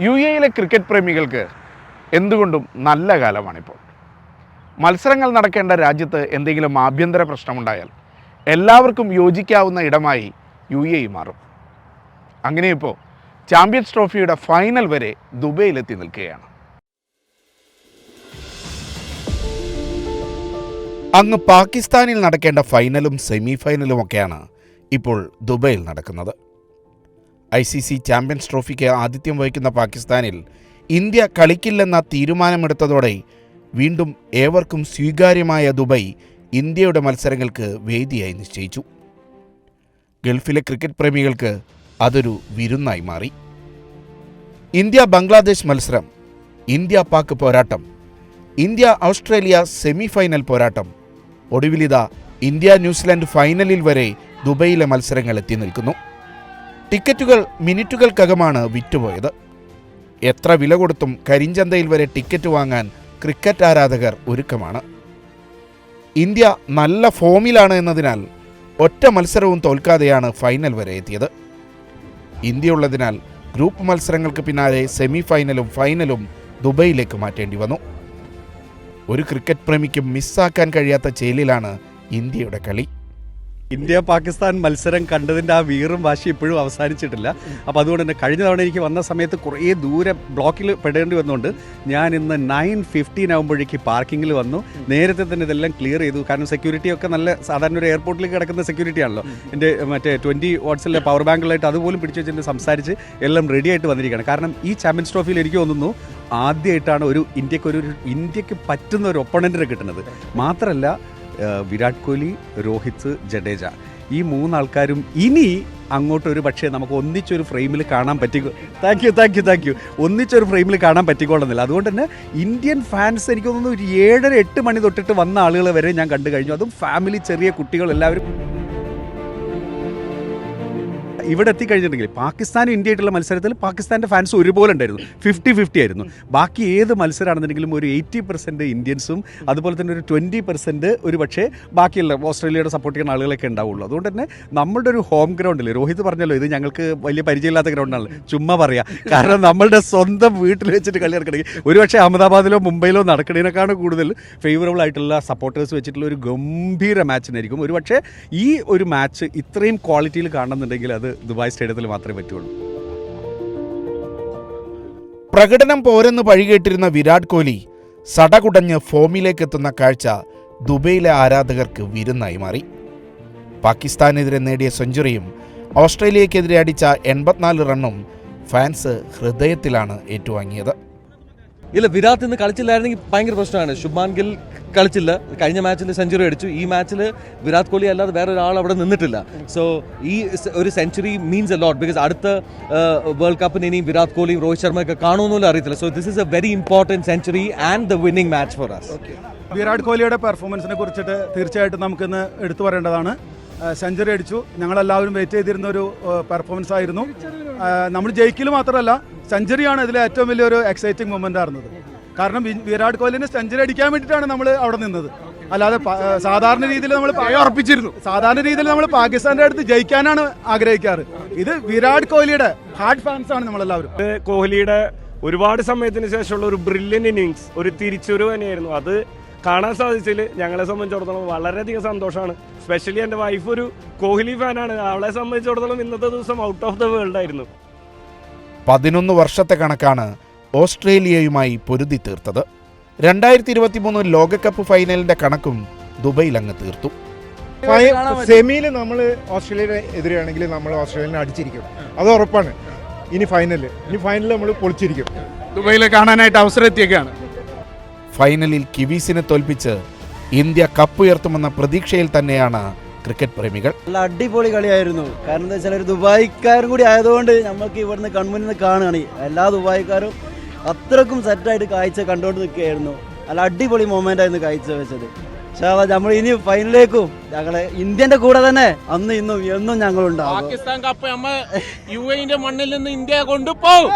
UAE cricket പ്രേമികൾക്ക് എന്തുകൊണ്ടും നല്ല കാലമാണിപ്പോൾ. മത്സരങ്ങൾ നടക്കേണ്ട രാജ്യത്ത് എന്തെങ്കിലും ആഭ്യന്തര പ്രശ്നമുണ്ടായാൽ എല്ലാവർക്കും യോജിക്കാവുന്ന ഇടമായി UAE മാറും. അങ്ങനെ ഇപ്പോൾ ചാമ്പ്യൻസ് ട്രോഫിയുടെ ഫൈനൽ വരെ ദുബൈയിലെത്തി നിൽക്കുകയാണ്. അങ്ങ് പാകിസ്ഥാനിൽ നടക്കേണ്ട ഫൈനലും സെമി ഫൈനലുമൊക്കെയാണ് ഇപ്പോൾ ദുബൈയിൽ നടക്കുന്നത്. ICC ചാമ്പ്യൻസ് ട്രോഫിക്ക് ആതിഥ്യം വഹിക്കുന്ന പാകിസ്ഥാനിൽ ഇന്ത്യ കളിക്കില്ലെന്ന തീരുമാനമെടുത്തതോടെ വീണ്ടും ഏവർക്കും സ്വീകാര്യമായ ദുബൈ ഇന്ത്യയുടെ മത്സരങ്ങൾക്ക് വേദിയായി നിശ്ചയിച്ചു. ഗൾഫിലെ ക്രിക്കറ്റ് പ്രേമികൾക്ക് അതൊരു വിരുന്നായി മാറി. ഇന്ത്യ ബംഗ്ലാദേശ് മത്സരം, ഇന്ത്യ പാക് പോരാട്ടം, ഇന്ത്യ ഓസ്ട്രേലിയ സെമി ഫൈനൽ പോരാട്ടം, ഒടുവിലിത ഇന്ത്യ ന്യൂസിലാൻഡ് ഫൈനലിൽ വരെ ദുബൈയിലെ മത്സരങ്ങൾ എത്തി നിൽക്കുന്നു. ടിക്കറ്റുകൾ മിനിറ്റുകൾക്കകമാണ് വിറ്റുപോയത്. എത്ര വില കൊടുത്തും കരിഞ്ചന്തയിൽ വരെ ടിക്കറ്റ് വാങ്ങാൻ ക്രിക്കറ്റ് ആരാധകർ ഒരുക്കമാണ്. ഇന്ത്യ നല്ല ഫോമിലാണ് എന്നതിനാൽ ഒറ്റ മത്സരവും തോൽക്കാതെയാണ് ഫൈനൽ വരെ എത്തിയത്. ഇന്ത്യ ഉള്ളതിനാൽ ഗ്രൂപ്പ് മത്സരങ്ങൾക്ക് പിന്നാലെ സെമി ഫൈനലും ഫൈനലും ദുബൈയിലേക്ക് മാറ്റേണ്ടി വന്നു. ഒരു ക്രിക്കറ്റ് പ്രേമിക്കും മിസ്സാക്കാൻ കഴിയാത്ത ചേലിലാണ് ഇന്ത്യയുടെ കളി. ഇന്ത്യ പാകിസ്ഥാൻ മത്സരം കണ്ടതിൻ്റെ ആ വീറും വാശി ഇപ്പോഴും അവസാനിച്ചിട്ടില്ല. അപ്പോൾ അതുകൊണ്ട് തന്നെ കഴിഞ്ഞ തവണ എനിക്ക് വന്ന സമയത്ത് കുറേ ദൂരെ ബ്ലോക്കിൽ പെടേണ്ടി വന്നുകൊണ്ട് ഞാൻ ഇന്ന് 9:15 ആകുമ്പോഴേക്ക് പാർക്കിങ്ങിൽ വന്നു. നേരത്തെ തന്നെ ഇതെല്ലാം ക്ലിയർ ചെയ്തു. കാരണം സെക്യൂരിറ്റിയൊക്കെ നല്ല സാധാരണ ഒരു എയർപോർട്ടിൽ കിടക്കുന്ന സെക്യൂരിറ്റി ആണല്ലോ. എൻ്റെ മറ്റേ 20 വാട്ട്സിലെ പവർ ബാങ്കുകളായിട്ട് അതുപോലും പിടിച്ചു വെച്ചിട്ട് സംസാരിച്ച് എല്ലാം റെഡി ആയിട്ട് വന്നിരിക്കുകയാണ്. കാരണം ഈ ചാമ്പ്യൻസ് ട്രോഫിയിൽ എനിക്ക് തോന്നുന്നു ആദ്യമായിട്ടാണ് ഇന്ത്യക്ക് പറ്റുന്ന ഒരു ഒപ്പണൻറ്റിനെ കിട്ടുന്നത്. മാത്രമല്ല വിരാട് കോഹ്ലി, രോഹിത്, ജഡേജ ഈ മൂന്നാൾക്കാരും ഇനി അങ്ങോട്ടൊരു പക്ഷേ നമുക്ക് ഒന്നിച്ചൊരു ഫ്രെയിമിൽ കാണാൻ താങ്ക് യു ഒന്നിച്ചൊരു ഫ്രെയിമിൽ കാണാൻ പറ്റിക്കൊള്ളുന്നില്ല. അതുകൊണ്ട് തന്നെ ഇന്ത്യൻ ഫാൻസ് എനിക്ക് തോന്നുന്നു ഒരു 7-8 മണി തൊട്ടിട്ട് വന്ന ആളുകൾ വരെ ഞാൻ കണ്ടു കഴിഞ്ഞു. അതും ഫാമിലി, ചെറിയ കുട്ടികൾ എല്ലാവരും ഇവിടെ എത്തിക്കഴിഞ്ഞിട്ടുണ്ടെങ്കിൽ പാകിസ്ഥാനും ഇന്ത്യയായിട്ടുള്ള മത്സരത്തിൽ പാകിസ്ഥാൻ്റെ ഫാൻസ് ഒരുപോലെ ഉണ്ടായിരുന്നു. 50-50 ആയിരുന്നു. ബാക്കി ഏത് മത്സരമാണെന്നുണ്ടെങ്കിലും ഒരു 80% ഇന്ത്യൻസും അതുപോലെ തന്നെ ഒരു 20% ഒരു പക്ഷേ ബാക്കിയുള്ള ഓസ്ട്രേലിയയുടെ സപ്പോർട്ട് ചെയ്യുന്ന ആളുകളൊക്കെ ഉണ്ടാവുള്ളൂ. അതുകൊണ്ട് തന്നെ നമ്മളുടെ ഒരു ഹോം ഗ്രൗണ്ടിൽ രോഹിത് പറഞ്ഞല്ലോ, ഇത് ഞങ്ങൾക്ക് വലിയ പരിചയമില്ലാത്ത ഗ്രൗണ്ടാണ്, ചുമ്മാ പറയാം. കാരണം നമ്മളുടെ സ്വന്തം വീട്ടിൽ വെച്ചിട്ട് കളി നടക്കണമെങ്കിൽ ഒരു പക്ഷേ അഹമ്മദാബാദിലോ മുംബൈയിലോ നടക്കുന്നതിനേക്കാളും കൂടുതൽ ഫേവറബിൾ ആയിട്ടുള്ള സപ്പോർട്ടേഴ്സ് വെച്ചിട്ടുള്ള ഒരു ഗംഭീര മാച്ചിനായിരിക്കും. ഒരു പക്ഷേ ഈ ഒരു മാച്ച് ഇത്രയും ക്വാളിറ്റിയിൽ കാണണമെന്നുണ്ടെങ്കിൽ അത് ദുബായ് സ്റ്റേഡിയത്തിൽ മാത്രമേ പറ്റുള്ളൂ. പ്രകടനം പോരെന്ന് പഴികേട്ടിരുന്ന വിരാട് കോഹ്ലി സടകുടഞ്ഞ് ഫോമിലേക്ക് എത്തുന്ന കാഴ്ച ദുബൈയിലെ ആരാധകർക്ക് വിരുന്നായി മാറി. പാകിസ്ഥാനെതിരെ നേടിയ സെഞ്ചുറിയും ഓസ്ട്രേലിയക്കെതിരെ അടിച്ച 84 റണ്ണും ഫാൻസ് ഹൃദയത്തിലാണ് ഏറ്റുവാങ്ങിയത്. ഇല്ല, വിരാട് ഇന്ന് കളിച്ചില്ലായിരുന്നെങ്കിൽ ഭയങ്കര പ്രശ്നമാണ്. ശുഭ്മാൻ ഗിൽ കളിച്ചില്ല, കഴിഞ്ഞ മാച്ചിൽ സെഞ്ചുറി അടിച്ചു. ഈ മാച്ചിൽ വിരാട് കോഹ്ലി അല്ലാതെ വേറെ ഒരാൾ അവിടെ നിന്നിട്ടില്ല. സോ ഈ ഒരു century means a lot. Because അടുത്ത വേൾഡ് കപ്പിന് ഇനി വിരാട് കോഹ്ലിയും രോഹിത് ശർമ്മയൊക്കെ കാണുമെന്നൊന്നും അറിയത്തില്ല. So this is a very important century and the winning match for us. Virat കോഹ്ലിയുടെ പെർഫോമൻസിനെ കുറിച്ചിട്ട് തീർച്ചയായിട്ടും നമുക്കിന്ന് എടുത്തു പറയേണ്ടതാണ്. സെഞ്ചുറി അടിച്ചു. ഞങ്ങളെല്ലാവരും വെയിറ്റ് ചെയ്തിരുന്ന ഒരു പെർഫോമൻസ് ആയിരുന്നു. നമ്മൾ ജയിക്കൽ മാത്രമല്ല, സെഞ്ചുറിയാണ് ഇതിലെ ഏറ്റവും വലിയൊരു എക്സൈറ്റിംഗ് മൊമെൻ്റ് ആയിരുന്നത്. കാരണം വിരാട് കോഹ്ലിനെ സെഞ്ചുറി അടിക്കാൻ വേണ്ടിയിട്ടാണ് നമ്മൾ അവിടെ നിന്നത്. അല്ലാതെ സാധാരണ രീതിയിൽ നമ്മൾ ഉറപ്പിച്ചിരുന്നു. സാധാരണ രീതിയിൽ നമ്മൾ പാകിസ്ഥാന്റെ അടുത്ത് ജയിക്കാനാണ് ആഗ്രഹിക്കാറ്. ഇത് വിരാട് കോഹ്ലിയുടെ ഹാർഡ് ഫാൻസ് ആണ് നമ്മളെല്ലാവരും. കോഹ്ലിയുടെ ഒരുപാട് സമയത്തിന് ശേഷമുള്ള ഒരു ബ്രില്യൻ ഇന്നിങ്സ്, ഒരു തിരിച്ചുവരവ് തന്നെയായിരുന്നു. അത് കാണാൻ സാധിച്ചതിൽ ഞങ്ങളെ സംബന്ധിച്ചിടത്തോളം വളരെയധികം സന്തോഷമാണ്. സ്പെഷ്യലി എൻ്റെ വൈഫ് ഒരു കോഹ്ലി ഫാനാണ്. അവളെ സംബന്ധിച്ചിടത്തോളം ഇന്നത്തെ ദിവസം ഔട്ട് ഓഫ് ദ വേൾഡ് ആയിരുന്നു. 11 വർഷത്തെ കണക്കാണ് ഓസ്ട്രേലിയയുമായി പൊരുതി തീർത്തത്. 2023 ലോകകപ്പ് ഫൈനലിന്റെ കണക്കും ദുബൈയിൽ അങ്ങ് തീർത്തു. സെമിയിൽ നമ്മൾ ഓസ്ട്രേലിയയുടെ എതിരെയാണെങ്കിൽ നമ്മൾ ഓസ്ട്രേലിയനെ അടിച്ചിരിക്കും, അത് ഉറപ്പാണ്. ഇനി ഫൈനലിൽ നമ്മൾ പൊളിച്ചിരിക്കും. ദുബൈയിൽ കാണാനായിട്ട് അവസരം എത്തിയൊക്കെയാണ്. ഫൈനലിൽ കിവീസിനെ തോൽപ്പിച്ച് ഇന്ത്യ കപ്പ് ഉയർത്തുമെന്ന പ്രതീക്ഷയിൽ തന്നെയാണ് ക്രിക്കറ്റ് പ്രേമികൾ. നല്ല അടിപൊളി കളിയായിരുന്നു. കാരണം എന്താ വെച്ചാൽ ഒരു ദുബായിക്കാരും കൂടി ആയതുകൊണ്ട് നമുക്ക് ഇവിടുന്ന് കൺമുന്നിൽ നിന്ന് കാണുകയാണ്. എല്ലാ ദുബായിക്കാരും അത്രക്കും സെറ്റായിട്ട് കാഴ്ച കണ്ടുകൊണ്ട് നിൽക്കുകയായിരുന്നു. നല്ല അടിപൊളി മൊമെൻ്റ് ആയിരുന്നു കാഴ്ച വെച്ചത്. പക്ഷേ നമ്മൾ ഇനി ഫൈനലിലേക്കും ഞങ്ങളെ ഇന്ത്യൻ്റെ കൂടെ തന്നെ അന്ന് ഇന്നും എന്നും ഞങ്ങളുണ്ടാവും. പാകിസ്ഥാൻ കപ്പ് നമ്മൾ UAE മണ്ണിൽ നിന്ന് ഇന്ത്യ കൊണ്ടുപോകും.